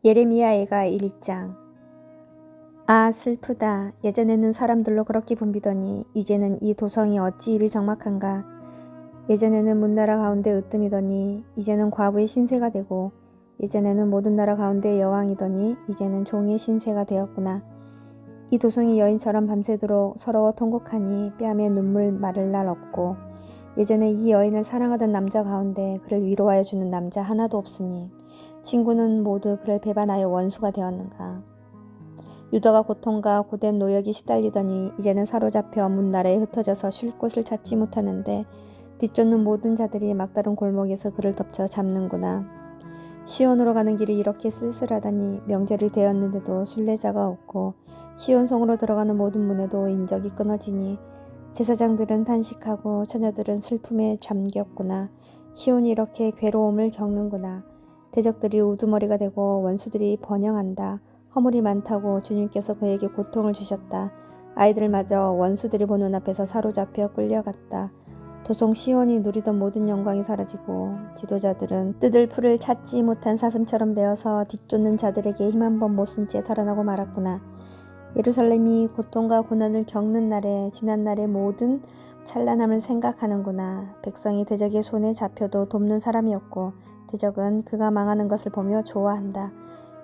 예레미야애가 1장. 아 슬프다. 예전에는 사람들로 그렇게 붐비더니 이제는 이 도성이 어찌 이리 적막한가. 예전에는 문나라 가운데 으뜸이더니 이제는 과부의 신세가 되고, 예전에는 모든 나라 가운데 여왕이더니 이제는 종의 신세가 되었구나. 이 도성이 여인처럼 밤새도록 서러워 통곡하니 뺨에 눈물 마를 날 없고, 예전에 이 여인을 사랑하던 남자 가운데 그를 위로하여 주는 남자 하나도 없으니 친구는 모두 그를 배반하여 원수가 되었는가. 유다가 고통과 고된 노역이 시달리더니 이제는 사로잡혀 문나라에 흩어져서 쉴 곳을 찾지 못하는데 뒤쫓는 모든 자들이 막다른 골목에서 그를 덮쳐 잡는구나. 시온으로 가는 길이 이렇게 쓸쓸하다니 명절이 되었는데도 순례자가 없고 시온성으로 들어가는 모든 문에도 인적이 끊어지니 제사장들은 탄식하고 처녀들은 슬픔에 잠겼구나. 시온이 이렇게 괴로움을 겪는구나. 대적들이 우두머리가 되고 원수들이 번영한다. 허물이 많다고 주님께서 그에게 고통을 주셨다. 아이들마저 원수들이 보는 앞에서 사로잡혀 끌려갔다. 도성 시온이 누리던 모든 영광이 사라지고 지도자들은 뜯을 풀을 찾지 못한 사슴처럼 되어서 뒤쫓는 자들에게 힘 한 번 못 쓴 채 달아나고 말았구나. 예루살렘이 고통과 고난을 겪는 날에 지난 날의 모든 찬란함을 생각하는구나. 백성이 대적의 손에 잡혀도 돕는 사람이 없고 대적은 그가 망하는 것을 보며 좋아한다.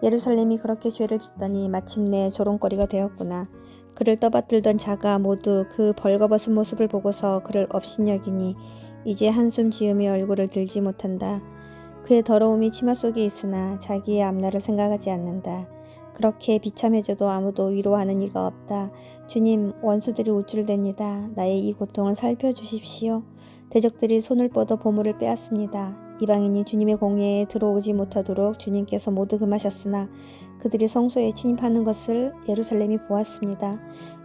예루살렘이 그렇게 죄를 짓더니 마침내 조롱거리가 되었구나. 그를 떠받들던 자가 모두 그 벌거벗은 모습을 보고서 그를 업신여기니 이제 한숨 지으며 얼굴을 들지 못한다. 그의 더러움이 치마 속에 있으나 자기의 앞날을 생각하지 않는다. 그렇게 비참해져도 아무도 위로하는 이가 없다. 주님, 원수들이 우쭐댑니다. 나의 이 고통을 살펴주십시오. 대적들이 손을 뻗어 보물을 빼앗습니다. 이방인이 주님의 공회에 들어오지 못하도록 주님께서 모두 금하셨으나 그들이 성소에 침입하는 것을 예루살렘이 보았습니다.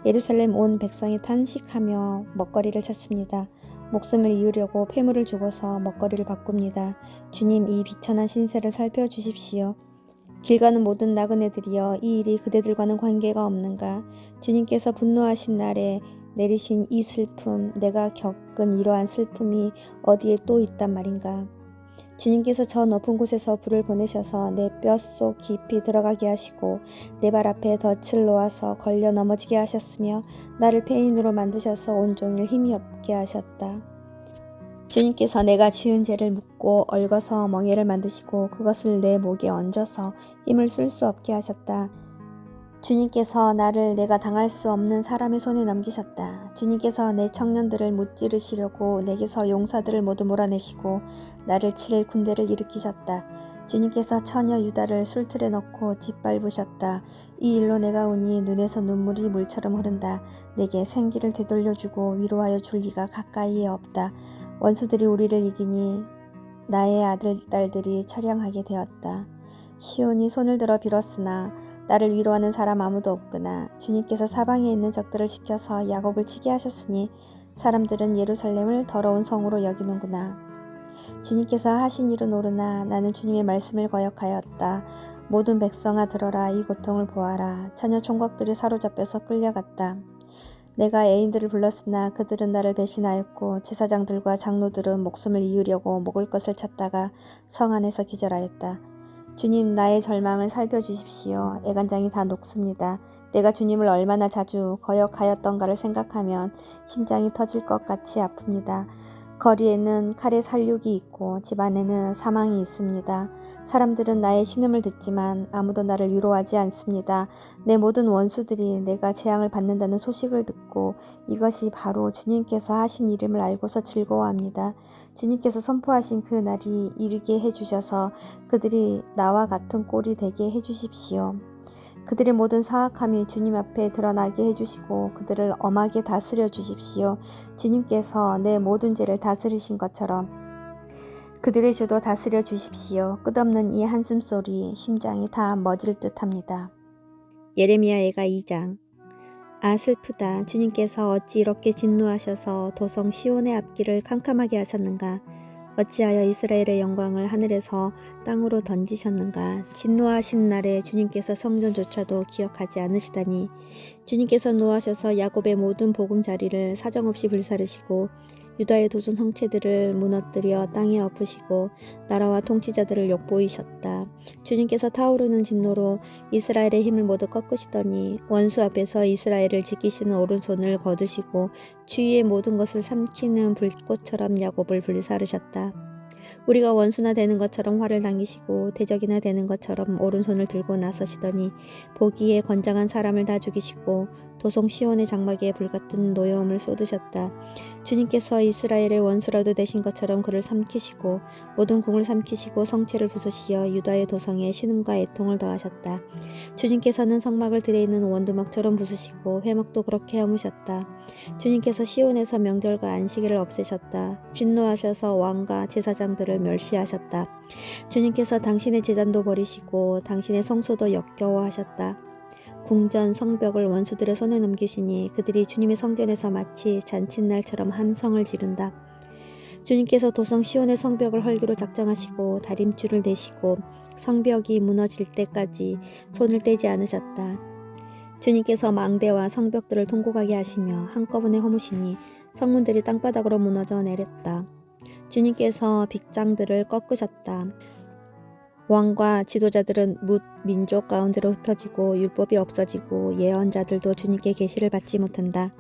예루살렘 온 백성이 탄식하며 먹거리를 찾습니다. 목숨을 이으려고 폐물을 주고서 먹거리를 바꿉니다. 주님, 이 비천한 신세를 살펴주십시오. 길 가는 모든 나그네들이여, 이 일이 그대들과는 관계가 없는가? 주님께서 분노하신 날에 내리신 이 슬픔, 내가 겪은 이러한 슬픔이 어디에 또 있단 말인가? 주님께서 저 높은 곳에서 불을 보내셔서 내 뼛속 깊이 들어가게 하시고 내 발 앞에 덫을 놓아서 걸려 넘어지게 하셨으며 나를 폐인으로 만드셔서 온종일 힘이 없게 하셨다. 주님께서 내가 지은 죄를 묻고 얽어서 멍에를 만드시고 그것을 내 목에 얹어서 힘을 쓸 수 없게 하셨다. 주님께서 나를 내가 당할 수 없는 사람의 손에 넘기셨다. 주님께서 내 청년들을 무찌르시려고 내게서 용사들을 모두 몰아내시고 나를 칠 군대를 일으키셨다. 주님께서 처녀 유다를 술틀에 넣고 짓밟으셨다. 이 일로 내가 우니 눈에서 눈물이 물처럼 흐른다. 내게 생기를 되돌려주고 위로하여 줄 리가 가까이에 없다. 원수들이 우리를 이기니 나의 아들 딸들이 처량하게 되었다. 시온이 손을 들어 빌었으나 나를 위로하는 사람 아무도 없구나. 주님께서 사방에 있는 적들을 시켜서 야곱을 치게 하셨으니 사람들은 예루살렘을 더러운 성으로 여기는구나. 주님께서 하신 일은 옳으나 나는 주님의 말씀을 거역하였다. 모든 백성아 들어라. 이 고통을 보아라. 처녀 총각들이 사로잡혀서 끌려갔다. 내가 애인들을 불렀으나 그들은 나를 배신하였고 제사장들과 장로들은 목숨을 이으려고 먹을 것을 찾다가 성 안에서 기절하였다. 주님, 나의 절망을 살펴주십시오. 애간장이 다 녹습니다. 내가 주님을 얼마나 자주 거역하였던가를 생각하면 심장이 터질 것 같이 아픕니다. 거리에는 칼의 살육이 있고 집 안에는 사망이 있습니다. 사람들은 나의 신음을 듣지만 아무도 나를 위로하지 않습니다. 내 모든 원수들이 내가 재앙을 받는다는 소식을 듣고 이것이 바로 주님께서 하신 일임을 알고서 즐거워합니다. 주님께서 선포하신 그 날이 이르게 해주셔서 그들이 나와 같은 꼴이 되게 해주십시오. 그들의 모든 사악함이 주님 앞에 드러나게 해주시고 그들을 엄하게 다스려 주십시오. 주님께서 내 모든 죄를 다스리신 것처럼 그들의 죄도 다스려 주십시오. 끝없는 이 한숨소리 심장이 다 멎을 듯합니다. 예레미야애가 2장. 아 슬프다. 주님께서 어찌 이렇게 진노하셔서 도성 시온의 앞길을 캄캄하게 하셨는가. 어찌하여 이스라엘의 영광을 하늘에서 땅으로 던지셨는가. 진노하신 날에 주님께서 성전조차도 기억하지 않으시다니. 주님께서 노하셔서 야곱의 모든 보금자리를 사정없이 불사르시고 유다의 도전 성체들을 무너뜨려 땅에 엎으시고 나라와 통치자들을 욕보이셨다. 주님께서 타오르는 진노로 이스라엘의 힘을 모두 꺾으시더니 원수 앞에서 이스라엘을 지키시는 오른손을 거두시고 주위의 모든 것을 삼키는 불꽃처럼 야곱을 불사르셨다. 우리가 원수나 되는 것처럼 화를 당기시고 대적이나 되는 것처럼 오른손을 들고 나서시더니 보기에 건장한 사람을 다 죽이시고 도성 시온의 장막에 불같은 노여움을 쏟으셨다. 주님께서 이스라엘의 원수라도 되신 것처럼 그를 삼키시고 모든 궁을 삼키시고 성체를 부수시어 유다의 도성에 신음과 애통을 더하셨다. 주님께서는 성막을 들여있는 원두막처럼 부수시고 회막도 그렇게 허무셨다. 주님께서 시온에서 명절과 안식일을 없애셨다. 진노하셔서 왕과 제사장들을 멸시하셨다. 주님께서 당신의 제단도 버리시고 당신의 성소도 역겨워하셨다. 궁전 성벽을 원수들의 손에 넘기시니 그들이 주님의 성전에서 마치 잔칫날처럼 함성을 지른다. 주님께서 도성 시온의 성벽을 헐기로 작정하시고 다림줄을 내시고 성벽이 무너질 때까지 손을 떼지 않으셨다. 주님께서 망대와 성벽들을 통곡하게 하시며 한꺼번에 허무시니 성문들이 땅바닥으로 무너져 내렸다. 주님께서 빅장들을 꺾으셨다. 왕과 지도자들은 뭇 민족 가운데로 흩어지고 율법이 없어지고 예언자들도 주님께 계시를 받지 못한다.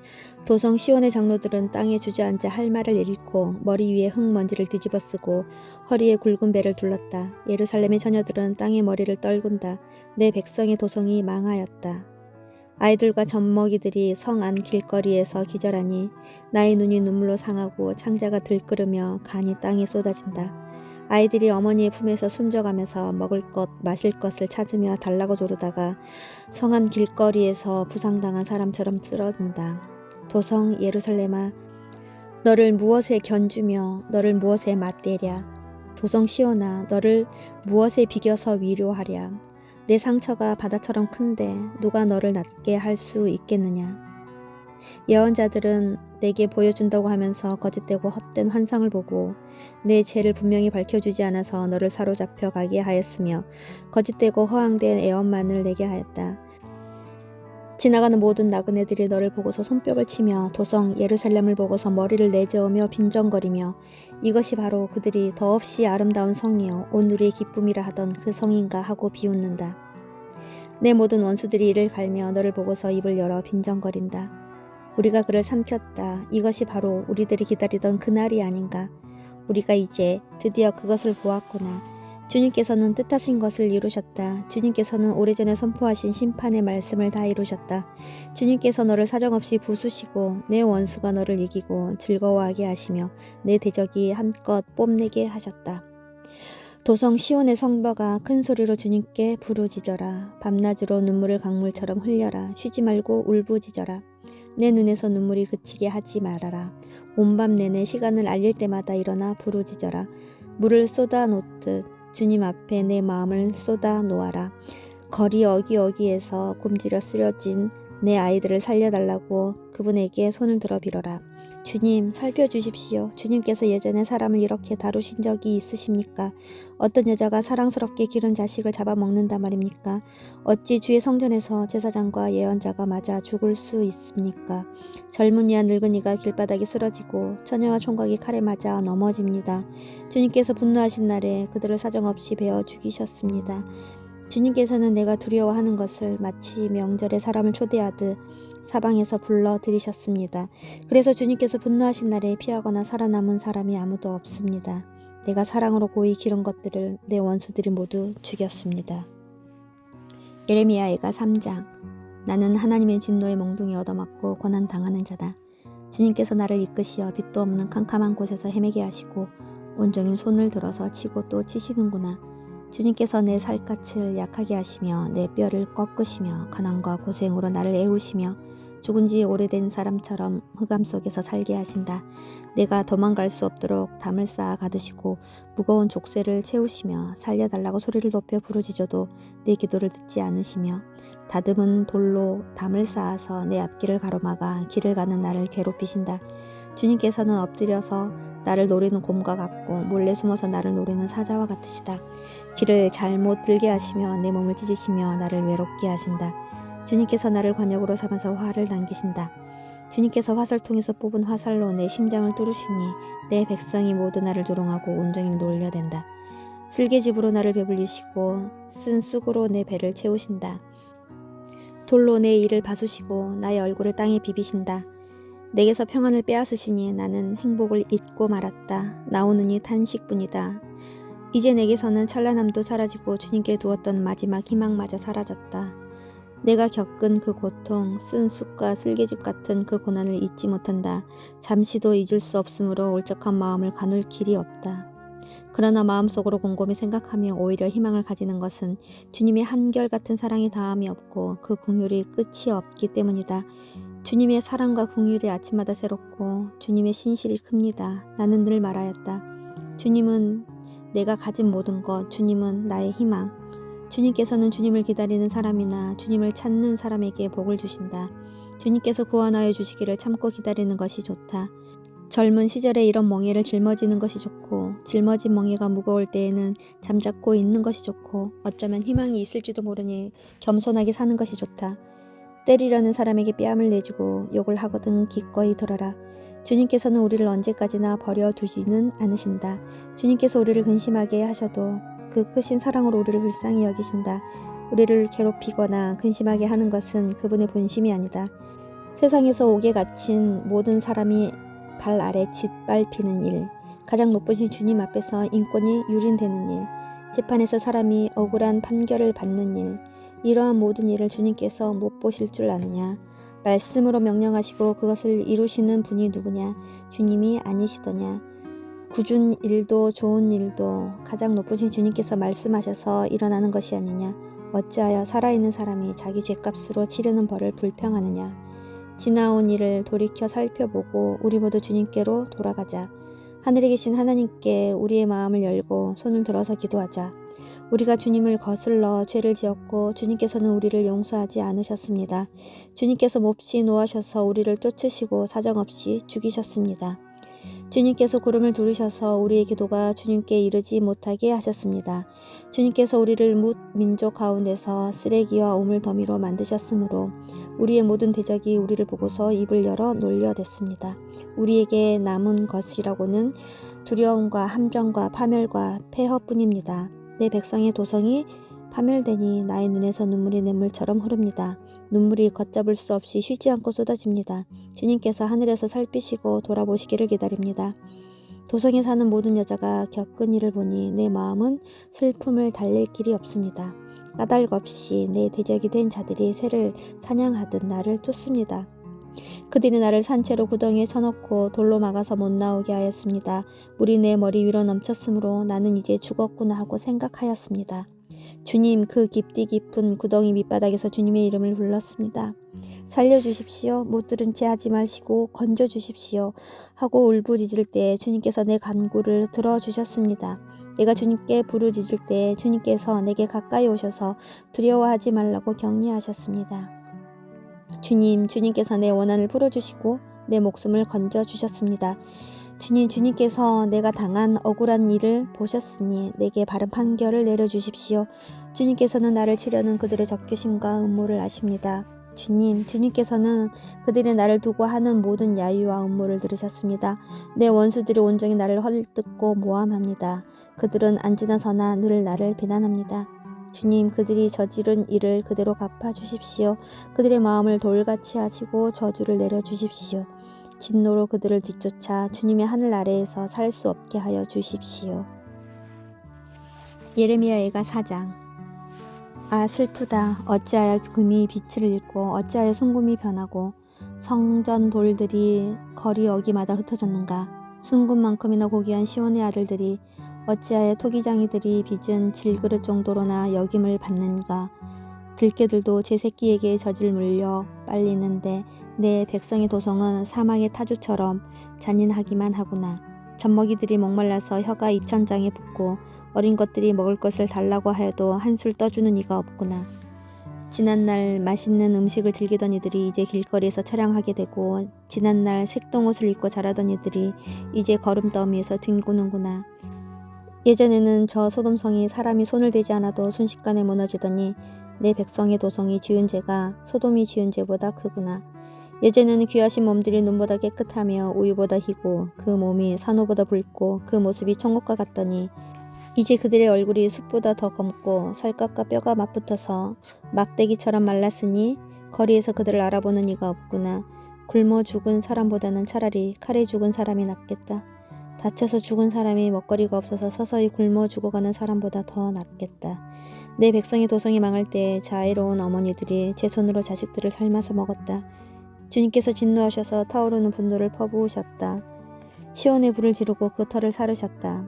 도성 시온의 장로들은 땅에 주저앉아 할 말을 잃고 머리 위에 흙먼지를 뒤집어쓰고 허리에 굵은 배를 둘렀다. 예루살렘의 처녀들은 땅에 머리를 떨군다. 내 백성의 도성이 망하였다. 아이들과 젖먹이들이 성 안 길거리에서 기절하니 나의 눈이 눈물로 상하고 창자가 들끓으며 간이 땅에 쏟아진다. 아이들이 어머니의 품에서 숨져가면서 먹을 것, 마실 것을 찾으며 달라고 조르다가 성 안 길거리에서 부상당한 사람처럼 쓰러진다. 도성 예루살렘아, 너를 무엇에 견주며 너를 무엇에 맞대랴. 도성 시온아, 너를 무엇에 비겨서 위로하랴. 내 상처가 바다처럼 큰데 누가 너를 낫게 할 수 있겠느냐. 예언자들은 내게 보여준다고 하면서 거짓되고 헛된 환상을 보고 내 죄를 분명히 밝혀주지 않아서 너를 사로잡혀 가게 하였으며 거짓되고 허황된 애언만을 내게 하였다. 지나가는 모든 나그네들이 너를 보고서 손뼉을 치며 도성 예루살렘을 보고서 머리를 내저으며 빈정거리며 이것이 바로 그들이 더없이 아름다운 성이요 온 누리의 기쁨이라 하던 그 성인가 하고 비웃는다. 내 모든 원수들이 이를 갈며 너를 보고서 입을 열어 빈정거린다. 우리가 그를 삼켰다. 이것이 바로 우리들이 기다리던 그날이 아닌가. 우리가 이제 드디어 그것을 보았구나. 주님께서는 뜻하신 것을 이루셨다. 주님께서는 오래전에 선포하신 심판의 말씀을 다 이루셨다. 주님께서 너를 사정없이 부수시고 내 원수가 너를 이기고 즐거워하게 하시며 내 대적이 한껏 뽐내게 하셨다. 도성 시온의 성벽아 큰 소리로 주님께 부르짖어라. 밤낮으로 눈물을 강물처럼 흘려라. 쉬지 말고 울부짖어라. 내 눈에서 눈물이 그치게 하지 말아라. 온밤 내내 시간을 알릴 때마다 일어나 부르짖어라. 물을 쏟아 놓듯 주님 앞에 내 마음을 쏟아 놓아라. 거리 어기어기에서 굶주려 쓰러진 내 아이들을 살려달라고 그분에게 손을 들어 빌어라. 주님 살펴주십시오. 주님께서 예전에 사람을 이렇게 다루신 적이 있으십니까? 어떤 여자가 사랑스럽게 기른 자식을 잡아먹는단 말입니까? 어찌 주의 성전에서 제사장과 예언자가 맞아 죽을 수 있습니까? 젊은이와 늙은이가 길바닥에 쓰러지고 처녀와 총각이 칼에 맞아 넘어집니다. 주님께서 분노하신 날에 그들을 사정없이 베어 죽이셨습니다. 주님께서는 내가 두려워하는 것을 마치 명절에 사람을 초대하듯 사방에서 불러 들이셨습니다. 그래서 주님께서 분노하신 날에 피하거나 살아남은 사람이 아무도 없습니다. 내가 사랑으로 고이 기른 것들을 내 원수들이 모두 죽였습니다. 예레미야애가 3장. 나는 하나님의 진노의 몽둥이 얻어맞고 고난당하는 자다. 주님께서 나를 이끄시어 빛도 없는 캄캄한 곳에서 헤매게 하시고 온종일 손을 들어서 치고 또 치시는구나. 주님께서 내 살갗을 약하게 하시며 내 뼈를 꺾으시며 가난과 고생으로 나를 애우시며 죽은 지 오래된 사람처럼 흑암 속에서 살게 하신다. 내가 도망갈 수 없도록 담을 쌓아 가두시고 무거운 족쇄를 채우시며 살려달라고 소리를 높여 부르짖어도 내 기도를 듣지 않으시며 다듬은 돌로 담을 쌓아서 내 앞길을 가로막아 길을 가는 나를 괴롭히신다. 주님께서는 엎드려서 나를 노리는 곰과 같고 몰래 숨어서 나를 노리는 사자와 같으시다. 길을 잘못 들게 하시며 내 몸을 찢으시며 나를 외롭게 하신다. 주님께서 나를 관역으로 삼아서 화를 당기신다. 주님께서 화살통에서 뽑은 화살로 내 심장을 뚫으시니 내 백성이 모두 나를 조롱하고 온종일 놀려댄다. 쓸개집으로 나를 배불리시고 쓴 쑥으로 내 배를 채우신다. 돌로 내 이를 바수시고 나의 얼굴을 땅에 비비신다. 내게서 평안을 빼앗으시니 나는 행복을 잊고 말았다. 나오느니 탄식뿐이다. 이제 내게서는 찬란함도 사라지고 주님께 두었던 마지막 희망마저 사라졌다. 내가 겪은 그 고통, 쓴 쑥과 쓸개집 같은 그 고난을 잊지 못한다. 잠시도 잊을 수 없으므로 울적한 마음을 가눌 길이 없다. 그러나 마음속으로 곰곰이 생각하며 오히려 희망을 가지는 것은 주님의 한결같은 사랑이 다함이 없고 그 긍휼이 끝이 없기 때문이다. 주님의 사랑과 긍휼이 아침마다 새롭고 주님의 신실이 큽니다. 나는 늘 말하였다. 주님은 내가 가진 모든 것, 주님은 나의 희망. 주님께서는 주님을 기다리는 사람이나 주님을 찾는 사람에게 복을 주신다. 주님께서 구원하여 주시기를 참고 기다리는 것이 좋다. 젊은 시절에 이런 멍에를 짊어지는 것이 좋고 짊어진 멍에가 무거울 때에는 잠자코 있는 것이 좋고 어쩌면 희망이 있을지도 모르니 겸손하게 사는 것이 좋다. 때리려는 사람에게 뺨을 내주고 욕을 하거든 기꺼이 들어라. 주님께서는 우리를 언제까지나 버려두지는 않으신다. 주님께서 우리를 근심하게 하셔도 그 크신 사랑으로 우리를 불쌍히 여기신다. 우리를 괴롭히거나 근심하게 하는 것은 그분의 본심이 아니다. 세상에서 옥에 갇힌 모든 사람이 발 아래 짓밟히는 일, 가장 높으신 주님 앞에서 인권이 유린되는 일, 재판에서 사람이 억울한 판결을 받는 일, 이러한 모든 일을 주님께서 못 보실 줄 아느냐? 말씀으로 명령하시고 그것을 이루시는 분이 누구냐? 주님이 아니시더냐? 굳은 일도 좋은 일도 가장 높으신 주님께서 말씀하셔서 일어나는 것이 아니냐? 어찌하여 살아있는 사람이 자기 죄값으로 치르는 벌을 불평하느냐? 지나온 일을 돌이켜 살펴보고 우리 모두 주님께로 돌아가자. 하늘에 계신 하나님께 우리의 마음을 열고 손을 들어서 기도하자. 우리가 주님을 거슬러 죄를 지었고 주님께서는 우리를 용서하지 않으셨습니다. 주님께서 몹시 노하셔서 우리를 쫓으시고 사정없이 죽이셨습니다. 주님께서 구름을 두르셔서 우리의 기도가 주님께 이르지 못하게 하셨습니다. 주님께서 우리를 뭇 민족 가운데서 쓰레기와 오물더미로 만드셨으므로 우리의 모든 대적이 우리를 보고서 입을 열어 놀려댔습니다. 우리에게 남은 것이라고는 두려움과 함정과 파멸과 폐허뿐입니다. 내 백성의 도성이 파멸되니 나의 눈에서 눈물이 냇물처럼 흐릅니다. 눈물이 걷잡을 수 없이 쉬지 않고 쏟아집니다. 주님께서 하늘에서 살피시고 돌아보시기를 기다립니다. 도성에 사는 모든 여자가 겪은 일을 보니 내 마음은 슬픔을 달랠 길이 없습니다. 까닭 없이 내 대적이 된 자들이 새를 사냥하듯 나를 쫓습니다. 그들이 나를 산채로 구덩이에 쳐넣고 돌로 막아서 못 나오게 하였습니다. 물이 내 머리 위로 넘쳤으므로 나는 이제 죽었구나 하고 생각하였습니다. 주님, 그 깊디 깊은 구덩이 밑바닥에서 주님의 이름을 불렀습니다. 살려주십시오. 못 들은 채 하지 마시고 건져주십시오 하고 울부짖을 때 주님께서 내 간구를 들어주셨습니다. 내가 주님께 부르짖을 때 주님께서 내게 가까이 오셔서 두려워하지 말라고 격려하셨습니다. 주님께서 내 원한을 풀어주시고 내 목숨을 건져주셨습니다. 주님께서 내가 당한 억울한 일을 보셨으니 내게 바른 판결을 내려주십시오. 주님께서는 나를 치려는 그들의 적개심과 음모를 아십니다. 주님께서는 그들이 나를 두고 하는 모든 야유와 음모를 들으셨습니다. 내 원수들이 온종일 나를 헐뜯고 모함합니다. 그들은 안지나 서나 늘 나를 비난합니다. 주님, 그들이 저지른 일을 그대로 갚아주십시오. 그들의 마음을 돌같이 하시고 저주를 내려주십시오. 진노로 그들을 뒤쫓아 주님의 하늘 아래에서 살 수 없게 하여 주십시오. 예레미야애가 4장. 아, 슬프다. 어찌하여 금이 빛을 잃고 어찌하여 순금이 변하고 성전 돌들이 거리 어기마다 흩어졌는가. 순금만큼이나 고귀한 시온의 아들들이 어찌하여 토기장이들이 빚은 질그릇 정도로나 역임을 받는가. 들깨들도 제 새끼에게 젖을 물려 빨리는데 내 백성의 도성은 사막의 타주처럼 잔인하기만 하구나. 젖먹이들이 목말라서 혀가 입천장에 붙고 어린 것들이 먹을 것을 달라고 하여도 한술 떠주는 이가 없구나. 지난날 맛있는 음식을 즐기던 이들이 이제 길거리에서 처량하게 되고 지난날 색동옷을 입고 자라던 이들이 이제 거름더미에서 뒹구는구나. 예전에는 저 소돔성이 사람이 손을 대지 않아도 순식간에 무너지더니 내 백성의 도성이 지은 죄가 소돔이 지은 죄보다 크구나. 예전에는 귀하신 몸들이 눈보다 깨끗하며 우유보다 희고 그 몸이 산호보다 붉고 그 모습이 천국과 같더니 이제 그들의 얼굴이 숯보다 더 검고 살갗과 뼈가 맞붙어서 막대기처럼 말랐으니 거리에서 그들을 알아보는 이가 없구나. 굶어 죽은 사람보다는 차라리 칼에 죽은 사람이 낫겠다. 다쳐서 죽은 사람이 먹거리가 없어서 서서히 굶어 죽어가는 사람보다 더 낫겠다. 내 백성의 도성이 망할 때 자애로운 어머니들이 제 손으로 자식들을 삶아서 먹었다. 주님께서 진노하셔서 타오르는 분노를 퍼부으셨다. 시온의 불을 지르고 그 터를 사르셨다.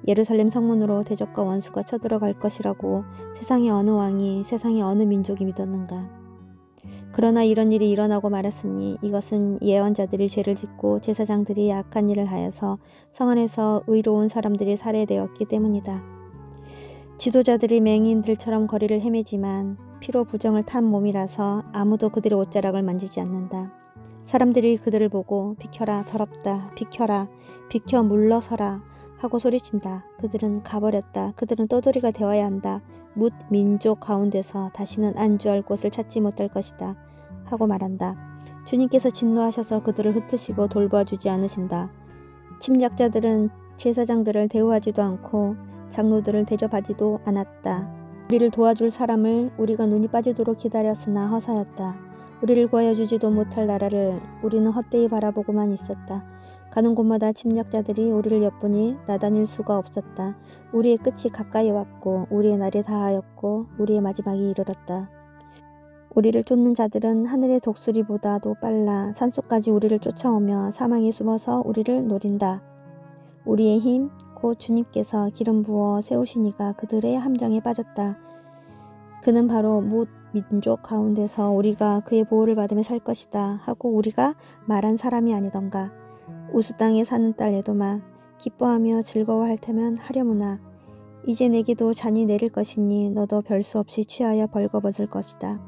예루살렘 성문으로 대적과 원수가 쳐들어갈 것이라고 세상의 어느 왕이 세상의 어느 민족이 믿었는가. 그러나 이런 일이 일어나고 말았으니 이것은 예언자들이 죄를 짓고 제사장들이 악한 일을 하여서 성 안에서 의로운 사람들이 살해되었기 때문이다. 지도자들이 맹인들처럼 거리를 헤매지만 피로 부정을 탄 몸이라서 아무도 그들의 옷자락을 만지지 않는다. 사람들이 그들을 보고 비켜라 더럽다 비켜라 비켜 물러서라 하고 소리친다. 그들은 가버렸다. 그들은 떠돌이가 되어야 한다. 뭇 민족 가운데서 다시는 안주할 곳을 찾지 못할 것이다 하고 말한다. 주님께서 진노하셔서 그들을 흩으시고 돌봐주지 않으신다. 침략자들은 제사장들을 대우하지도 않고 장로들을 대접하지도 않았다. 우리를 도와줄 사람을 우리가 눈이 빠지도록 기다렸으나 허사였다. 우리를 구하여주지도 못할 나라를 우리는 헛되이 바라보고만 있었다. 가는 곳마다 침략자들이 우리를 엿보니 나다닐 수가 없었다. 우리의 끝이 가까이 왔고 우리의 날이 다하였고 우리의 마지막이 이르렀다. 우리를 쫓는 자들은 하늘의 독수리보다도 빨라 산속까지 우리를 쫓아오며 사망에 숨어서 우리를 노린다. 우리의 힘 곧 주님께서 기름 부어 세우시니가 그들의 함정에 빠졌다. 그는 바로 못 민족 가운데서 우리가 그의 보호를 받으며 살 것이다 하고 우리가 말한 사람이 아니던가. 우스 땅에 사는 딸 에도마 기뻐하며 즐거워할 테면 하려무나. 이제 내게도 잔이 내릴 것이니 너도 별수 없이 취하여 벌거벗을 것이다.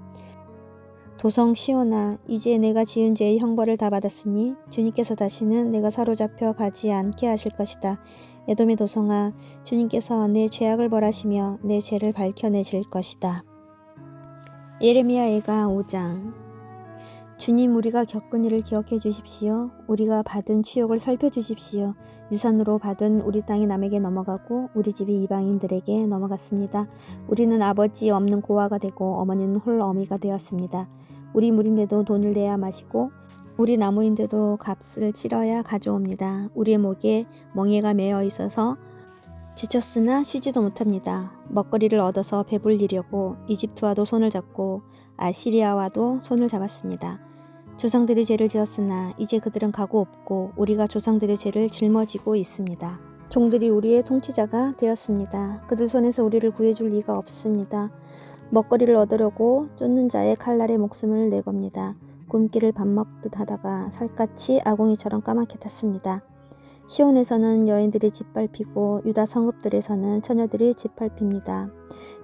도성 시온아 이제 내가 지은 죄의 형벌을 다 받았으니 주님께서 다시는 내가 사로잡혀 가지 않게 하실 것이다. 에돔의 도성아 주님께서 내 죄악을 벌하시며 내 죄를 밝혀내실 것이다. 예레미야애가 5장. 주님 우리가 겪은 일을 기억해 주십시오. 우리가 받은 치욕을 살펴주십시오. 유산으로 받은 우리 땅이 남에게 넘어가고 우리 집이 이방인들에게 넘어갔습니다. 우리는 아버지 없는 고아가 되고 어머니는 홀어미가 되었습니다. 우리 물인데도 돈을 내야 마시고 우리 나무인데도 값을 치러야 가져옵니다. 우리의 목에 멍에가 매어 있어서 지쳤으나 쉬지도 못합니다. 먹거리를 얻어서 배불리려고 이집트와도 손을 잡고 아시리아와도 손을 잡았습니다. 조상들이 죄를 지었으나 이제 그들은 가고 없고 우리가 조상들의 죄를 짊어지고 있습니다. 종들이 우리의 통치자가 되었습니다. 그들 손에서 우리를 구해줄 리가 없습니다. 먹거리를 얻으려고 쫓는 자의 칼날에 목숨을 내겁니다. 굶기를 밥 먹듯 하다가 살갗이 아궁이처럼 까맣게 탔습니다. 시온에서는 여인들이 짓밟히고 유다 성읍들에서는 처녀들이 짓밟힙니다.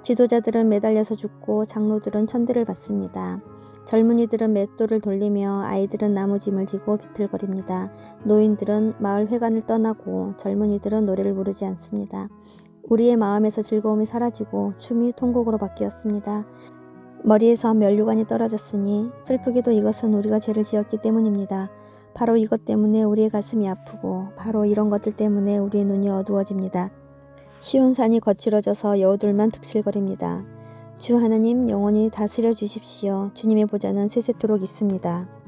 지도자들은 매달려서 죽고 장로들은 천대를 받습니다. 젊은이들은 맷돌을 돌리며 아이들은 나무짐을 지고 비틀거립니다. 노인들은 마을 회관을 떠나고 젊은이들은 노래를 부르지 않습니다. 우리의 마음에서 즐거움이 사라지고 춤이 통곡으로 바뀌었습니다. 머리에서 면류관이 떨어졌으니 슬프게도 이것은 우리가 죄를 지었기 때문입니다. 바로 이것 때문에 우리의 가슴이 아프고 바로 이런 것들 때문에 우리의 눈이 어두워집니다. 시온산이 거칠어져서 여우들만 득실거립니다. 주 하나님 영원히 다스려 주십시오. 주님의 보좌는 세세토록 있습니다.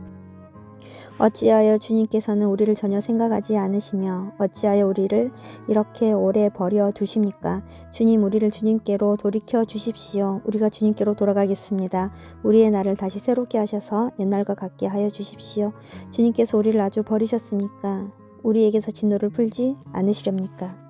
어찌하여 주님께서는 우리를 전혀 생각하지 않으시며 어찌하여 우리를 이렇게 오래 버려 두십니까? 주님 우리를 주님께로 돌이켜 주십시오. 우리가 주님께로 돌아가겠습니다. 우리의 날을 다시 새롭게 하셔서 옛날과 같게 하여 주십시오. 주님께서 우리를 아주 버리셨습니까? 우리에게서 진노를 풀지 않으시렵니까?